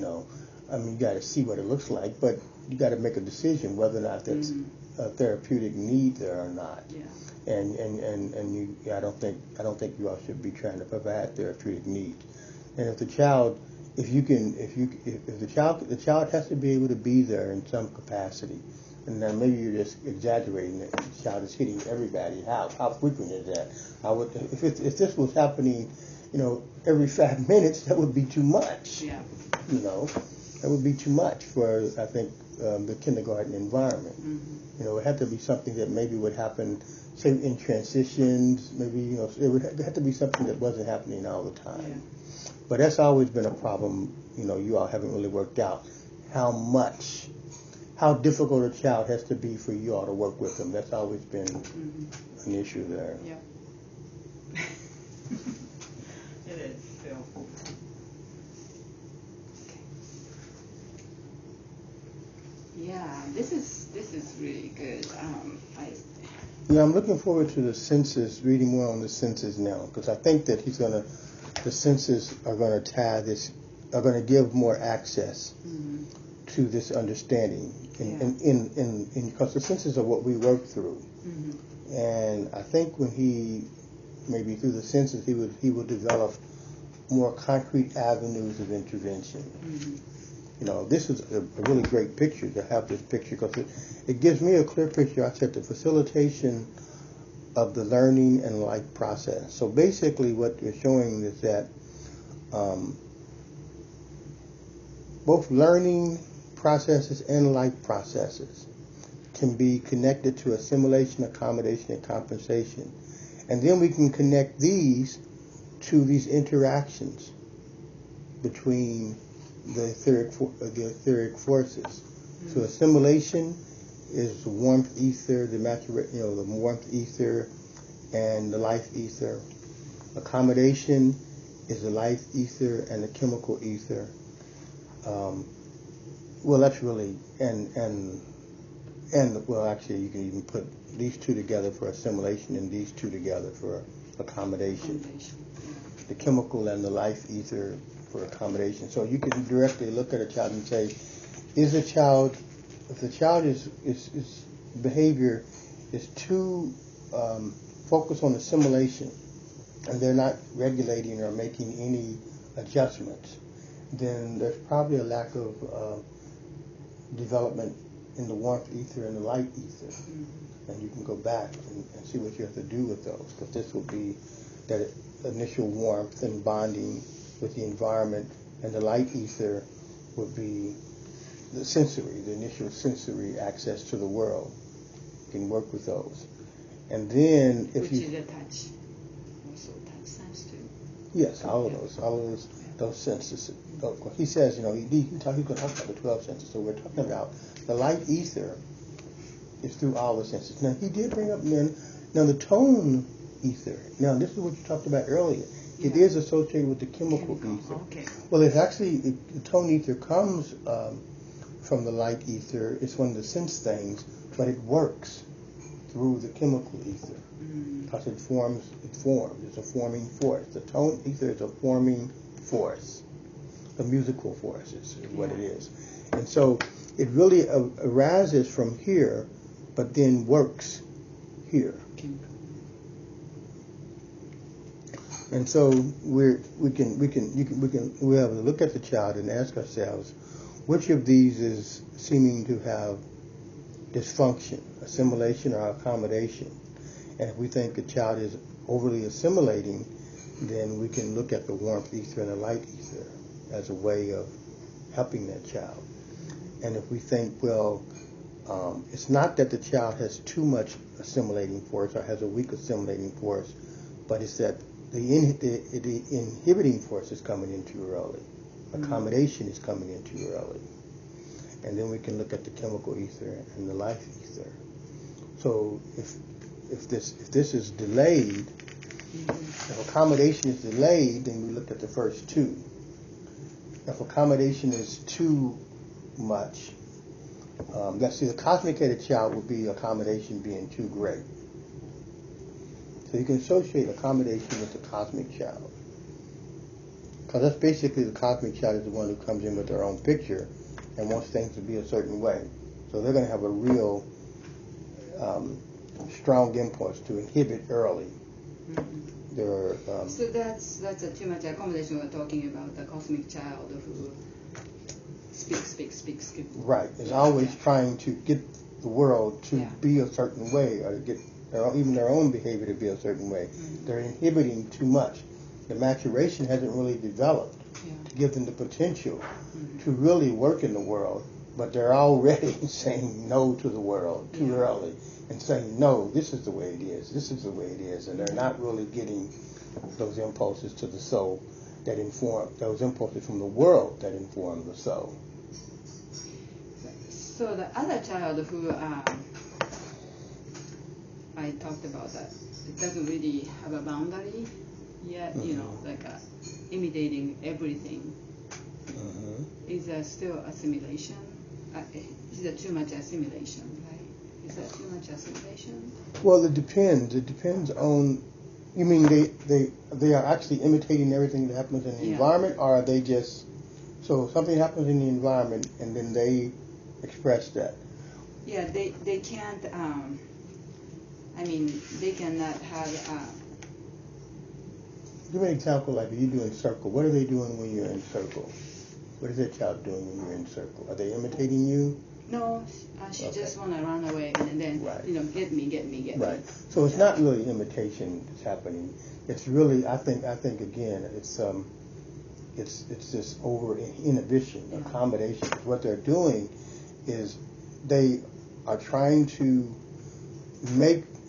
I mean, you got to see what it looks like, but you got to make a decision whether or not that's a therapeutic need there or not. Yeah. And I don't think you all should be trying to provide therapeutic needs. And if the child, if the child has to be able to be there in some capacity, and then maybe you're just exaggerating it. The child is hitting everybody. How frequent is that? If this was happening, every 5 minutes, that would be too much. Yeah. That would be too much for, I think, the kindergarten environment. It had to be something that maybe would happen, say, in transitions. Maybe, it would have to be something that wasn't happening all the time. Yeah. But that's always been a problem, you all haven't really worked out how difficult a child has to be for you all to work with them. That's always been an issue there. Yep. It is still. Yeah, this is really good. I'm looking forward to the census, reading more on the census now, because I think that the census are going to give more access to this understanding, because the census are what we work through, and I think when maybe through the census he will develop more concrete avenues of intervention. This is a really great picture to have this picture, because it gives me a clear picture. I said the facilitation of the learning and life process. So basically what you're showing is that both learning processes and life processes can be connected to assimilation, accommodation, and compensation. And then we can connect these to these interactions between the etheric forces. So assimilation is the warmth ether, the warmth ether and the life ether. Accommodation is the life ether and the chemical ether. That's really actually you can even put these two together for assimilation and these two together for accommodation. The chemical and the life ether for accommodation. So you can directly look at a child and say, if the child is behavior is too focused on assimilation, and they're not regulating or making any adjustments, then there's probably a lack of development in the warmth ether and the light ether. And you can go back and see what you have to do with those, because this will be that initial warmth and bonding with the environment, and the light ether would be the initial sensory access to the world. You can work with those. And then Which is a touch. Also touch sense too. Yes, all of those senses. He says, he's going to talk about the 12 senses. So we're talking about the light ether is through all the senses. Now he did bring up now the tone ether. Now this is what you talked about earlier. It is associated with the chemical ether. Okay. Well, it's actually, the tone ether comes from the light ether. It's one of the sense things, but it works through the chemical ether because it forms. It's a forming force. The tone ether is a forming force. the musical forces is what it is. And so it really arises from here, but then works here. And so we have to look at the child and ask ourselves, which of these is seeming to have dysfunction, assimilation or accommodation? And if we think the child is overly assimilating, then we can look at the warmth ether and the light ether as a way of helping that child. And if we think, well, it's not that the child has too much assimilating force or has a weak assimilating force, but it's that the inhibiting force is coming in too early. Accommodation is coming in too early. And then we can look at the chemical ether and the life ether. So if this is delayed, if accommodation is delayed, then we look at the first two. If accommodation is too much, let's see, the cosmicated child would be accommodation being too great. So you can associate accommodation with the cosmic child. Because that's basically the cosmic child is the one who comes in with their own picture and wants things to be a certain way. So they're going to have a real strong impulse to inhibit early. So that's too much accommodation. We're talking about the cosmic child who speaks. Right. Is always trying to get the world to be a certain way, or to get even their own behavior to be a certain way. They're inhibiting too much. The maturation hasn't really developed to give them the potential to really work in the world, but they're already saying no to the world too early and saying, no, this is the way it is, this is the way it is, and they're not really getting those impulses to the soul that inform, those impulses from the world that inform the soul. So the other child who I talked about, that it doesn't really have a boundary yet, like imitating everything. Is there still assimilation? Is there too much assimilation, right? Is there too much assimilation? Well, it depends. It depends on, you mean they are actually imitating everything that happens in the environment, or are they just, so something happens in the environment and then they express that? Yeah, they can't, they cannot have... Give me an example, like if you do in circle. What are they doing when you're in circle? What is that child doing when you're in circle? Are they imitating you? No, she just want to run away and then, get me. Right. So it's not really imitation that's happening. It's really, I think again, it's this over inhibition, accommodation. What they're doing is they are trying to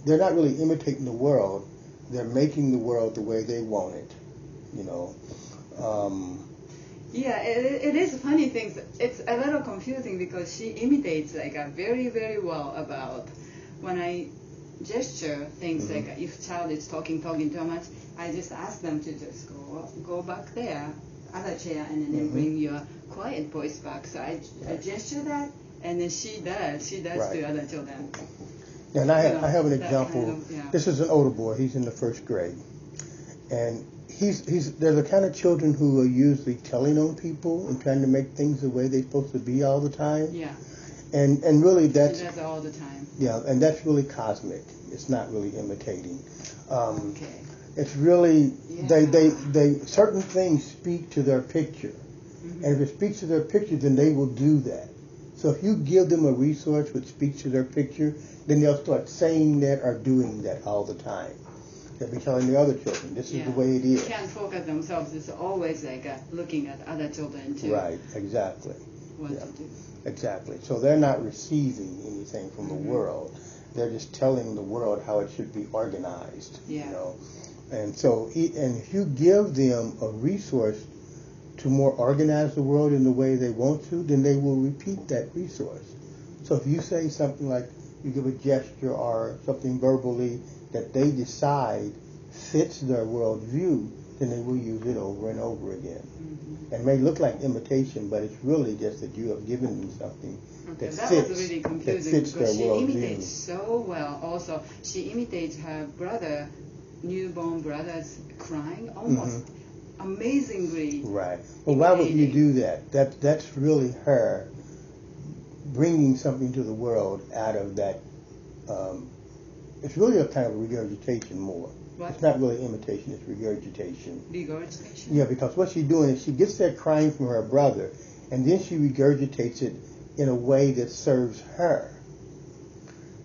they're not really imitating the world. They're making the world the way they want it, Yeah, it is funny things. It's a little confusing because she imitates very, very well about when I gesture things like if child is talking too much, I just ask them to just go back there, other chair, and then bring your quiet voice back. So I gesture that, and then she does to other children. And I have an example. This is an older boy. He's in the first grade, and they're the kind of children who are usually telling on people and trying to make things the way they're supposed to be all the time. Yeah. And really that's all the time. Yeah, and that's really cosmic. It's not really imitating. Okay. It's really they certain things speak to their picture, and if it speaks to their picture, then they will do that. So if you give them a resource which speaks to their picture, then they'll start saying that or doing that all the time. They'll be telling the other children, this is the way it is. They can't focus themselves. It's always looking at other children too. Right, exactly. What to do. Exactly. So they're not receiving anything from the world. They're just telling the world how it should be organized. And so, and if you give them a resource to more organize the world in the way they want to, then they will repeat that resource. So if you say something like, you give a gesture or something verbally that they decide fits their worldview, then they will use it over and over again. It may look like imitation, but it's really just that you have given them something that fits, was really confusing that fits because their worldview. She imitates so well. Also, she imitates her brother, newborn brother's crying almost amazingly. Right. Well, why would you do that? That's really her bringing something to the world out of that. It's really a kind of regurgitation more. What? It's not really imitation, it's regurgitation. Regurgitation? Yeah, because what she's doing is she gets that crying from her brother, and then she regurgitates it in a way that serves her.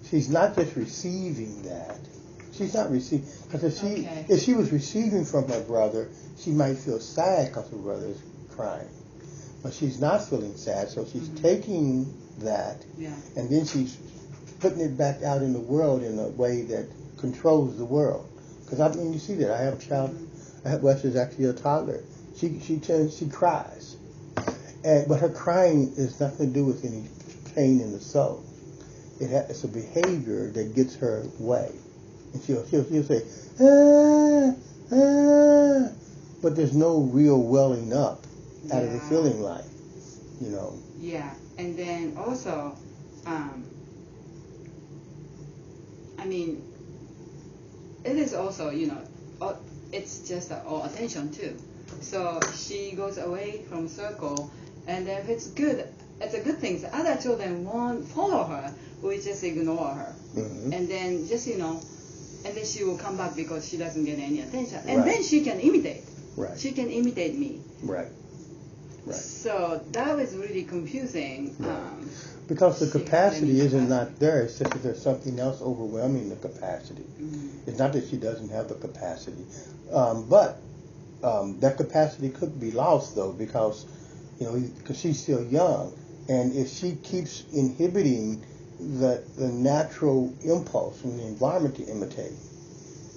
She's not just receiving that. She's not receiving, because if she was receiving from her brother, she might feel sad because her brother is crying. But she's not feeling sad, so she's taking that, and then she's putting it back out in the world in a way that controls the world. Because I mean, you see that. I have a child. Wes is actually a toddler. She cries, but her crying is nothing to do with any pain in the soul. It's a behavior that gets her way, and she'll say, but there's no real welling up out of the feeling life, you know. Yeah, and then also, I mean, it is also, you know, it's just all attention too. So she goes away from circle, and if it's good, it's a good thing. So other children won't follow her, we just ignore her. And then just, you know, and then she will come back because she doesn't get any attention. And then she can imitate. Right. She can imitate me. Right. Right. So that was really confusing. Because the capacity isn't not there, it's just that there's something else overwhelming the capacity. It's not that she doesn't have the capacity. But that capacity could be lost, though, because, you know, because she's still young. And if she keeps inhibiting the natural impulse from the environment to imitate,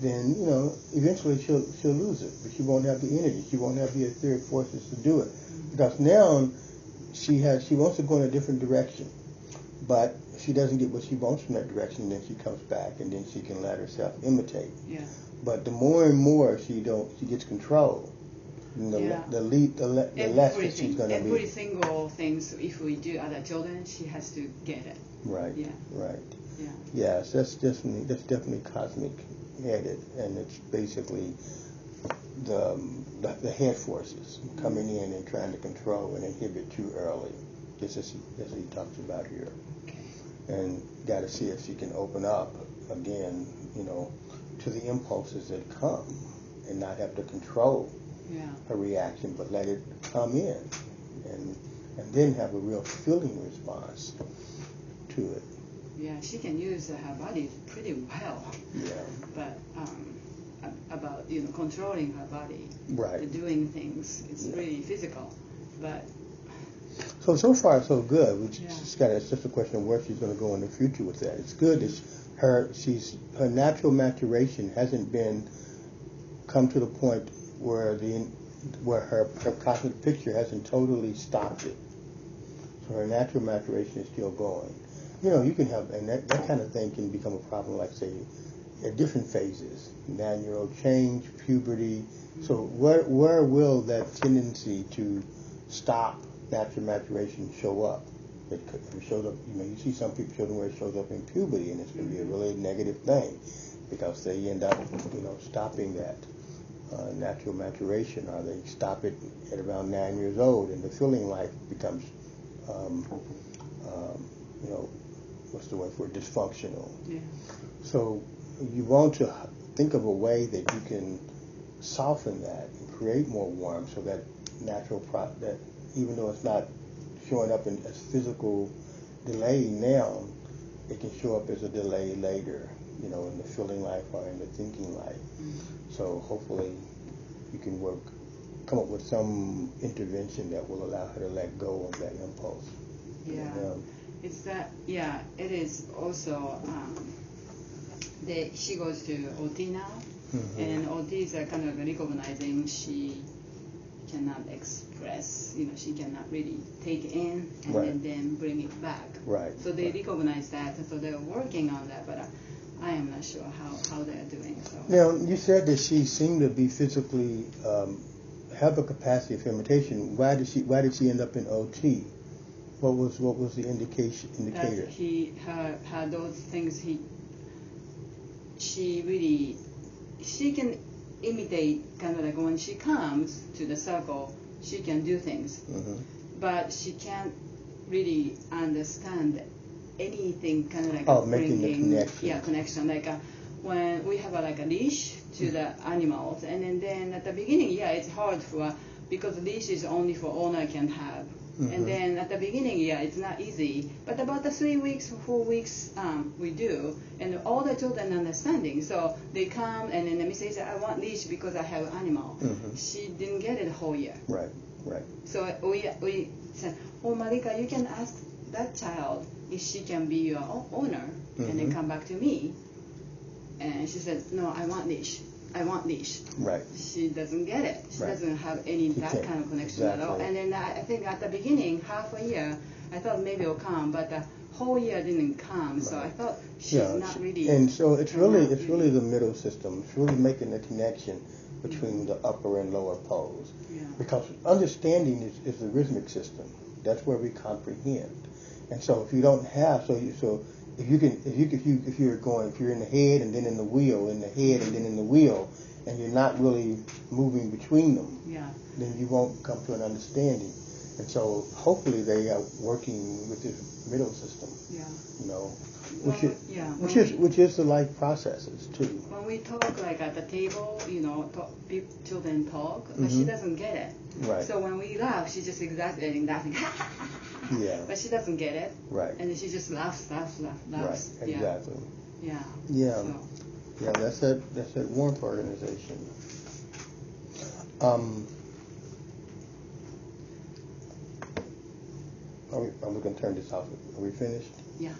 then, you know, eventually she'll lose it. But she won't have the energy. She won't have the etheric forces to do it. Because now she wants to go in a different direction. But if she doesn't get what she wants from that direction, then she comes back, and then she can let herself imitate. Yeah. But the more and more she gets control, the less that she's going to be. Every single things, if we do other children, she has to get it. Right. Yeah. Right. Yeah. Yes, that's definitely cosmic headed, and it's basically the head forces coming in and trying to control and inhibit too early, just as he talks about here. Okay. And got to see if she can open up again, you know, to the impulses that come, and not have to control her reaction, but let it come in, and then have a real feeling response to it. Yeah, she can use her body pretty well. Yeah. But about, you know, controlling her body, doing things, it's really physical. But so far so good. It's just a question of where she's going to go in the future with that. It's good that her natural maturation hasn't come to the point where her cosmic picture hasn't totally stopped it. So her natural maturation is still going. You know, you can have, and that kind of thing can become a problem, like, say, at different phases, 9-year-old change, puberty. So where will that tendency to stop natural maturation show up? It shows up, you know, you see some children where it shows up in puberty, and it's going to be a really negative thing, because they end up, you know, stopping that natural maturation, or they stop it at around 9 years old, and the feeling life becomes, you know, what's the word for it? Dysfunctional. Yeah. So you want to think of a way that you can soften that and create more warmth, so that that even though it's not showing up as physical delay now, it can show up as a delay later, you know, in the feeling life or in the thinking life. So hopefully you can come up with some intervention that will allow her to let go of that impulse. Yeah. It's that, it is also, she goes to OT now, and OT is kind of recognizing she cannot express, you know, she cannot really take it in and then bring it back. Right. So they recognize that, so they're working on that, but I am not sure how they're doing. So. Now, you said that she seemed to be physically have a capacity of imitation. Why did she end up in OT? What was the indicator? That those things she can imitate kind of like when she comes to the circle, she can do things, but she can't really understand anything kind of like making the connection. Yeah, connection. Like when we have like a leash to the animals, and then at the beginning, yeah, it's hard for because leash is only for owner can have. And then at the beginning, yeah, it's not easy. But about the 3 weeks or 4 weeks, we do, and all the children understanding. So they come, and then the miss says, "I want leash because I have animal." She didn't get it the whole year. Right. So we said, "Oh, Marika, you can ask that child if she can be your owner, and then come back to me." And she said, "No, I want leash. I want leash." Right. She doesn't get it. She doesn't have any that kind of connection at all. And then I think at the beginning, half a year, I thought maybe it'll come, but the whole year didn't come. So I thought she's not really. And so it's really the middle system. It's really making the connection between the upper and lower poles. Yeah. Because understanding is the rhythmic system. That's where we comprehend. And so if you don't have if you're in the head and then in the wheel, in the head and then in the wheel, and you're not really moving between them, then you won't come to an understanding. And so hopefully they are working with this middle system. You know, which is the life processes too. When we talk like at the table, you know, children talk, but she doesn't get it. Right. So when we laugh, she's just exaggerating, laughing. Yeah. But she doesn't get it. Right. And then she just laughs. Right. Exactly. Yeah. Yeah. So. Yeah. That's that warmth organization. Are we going to turn this off? Are we finished? Yeah.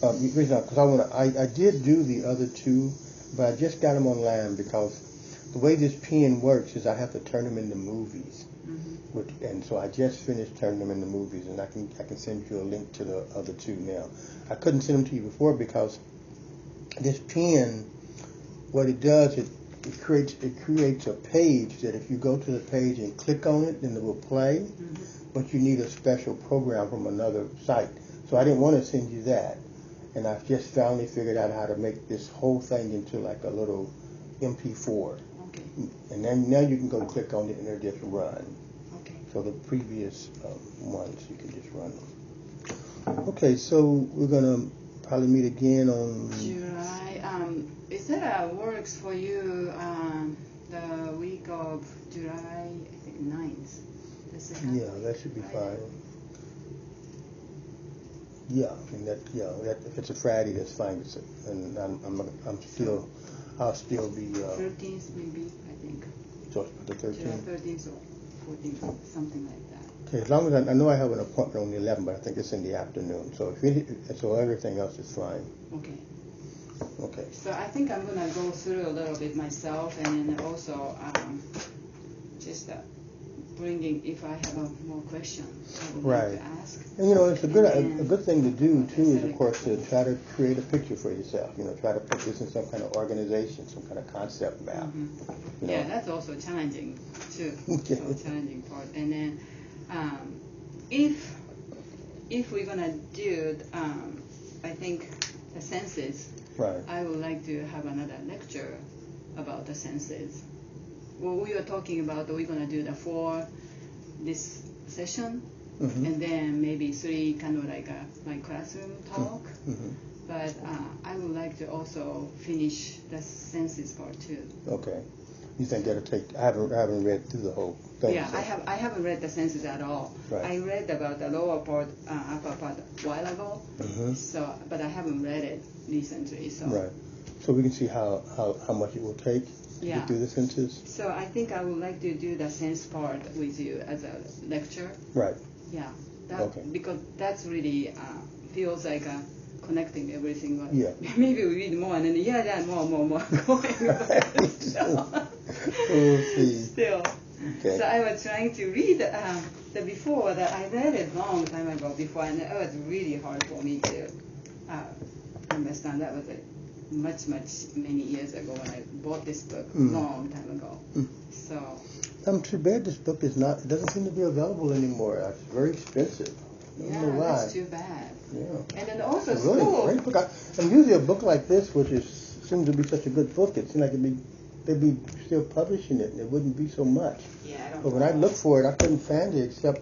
Because I did do the other two, but I just got them online because the way this pen works is I have to turn them into movies. And so I just finished turning them into movies, and I can send you a link to the other two now. I couldn't send them to you before because this pen, what it does, it creates a page that if you go to the page and click on it, then it will play. But you need a special program from another site. So I didn't want to send you that. And I've just finally figured out how to make this whole thing into like a little MP4. Okay. And then now you can go click on it and it'll just run. Okay. So the previous ones, you can just run them. Okay, so we're going to probably meet again on... July. Is that works for you the week of July, I think 9th? The second Yeah, that should be fine. Yeah, I mean that if it's a Friday, that's fine. And I'll still be. 13th maybe, I think. So the 13th. 13th or 14th, something like that. Okay, as long as I know I have an appointment on the 11th, but I think it's in the afternoon. So so everything else is fine. Okay. Okay. So I think I'm gonna go through a little bit myself, and then also just bringing if I have more questions I would like to ask. And it's a good thing to do too is of course to try to create a picture for yourself. Try to put this in some kind of organization, some kind of concept map. Yeah, that's also challenging too. Okay. So challenging part. And then if we're gonna do I think the senses. Right. I would like to have another lecture about the senses. Well, we were talking about we're going to do the 4 this session, and then maybe 3 kind of like my classroom talk. But I would like to also finish the senses part too. Okay. You think that'll take? I haven't read through the whole thing. Yeah, so. I haven't read the senses at all. Right. I read about the lower part, upper part a while ago. So, but I haven't read it recently. So. Right. So we can see how much it will take to get through the senses. So I think I would like to do the sense part with you as a lecture. Right. Yeah. Okay. Because that's really feels like connecting everything. But yeah. Maybe we read more and then more going. We'll see. Still. Okay. So I was trying to read the before that I read it long time ago before, and it was really hard for me to understand. That was much many years ago when I bought this book long time ago. So. I'm too bad this book is not. It doesn't seem to be available anymore. It's very expensive. I don't know why. That's too bad. Yeah. And then also it's really school. Great book. And usually a book like this, which seems to be such a good book, it seems like it'd be they'd be still publishing it, and it wouldn't be so much. Yeah, I don't But when I looked for it, I couldn't find it except,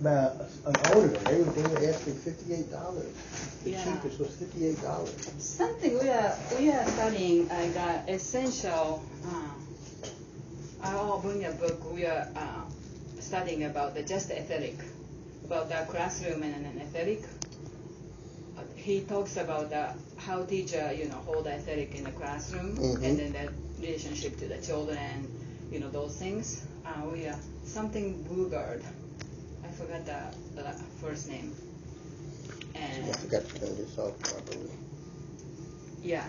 by an owner. They were asking $58. The Yeah. cheapest was $58. Something we are studying like essential. I will bring a book. We are studying about the just aesthetic, about the classroom and an aesthetic. He talks about how teacher hold the aesthetic in the classroom, and then the relationship to the children, those things. We are something Bluebird. I forgot the first name. And I forgot to turn this off properly. yeah.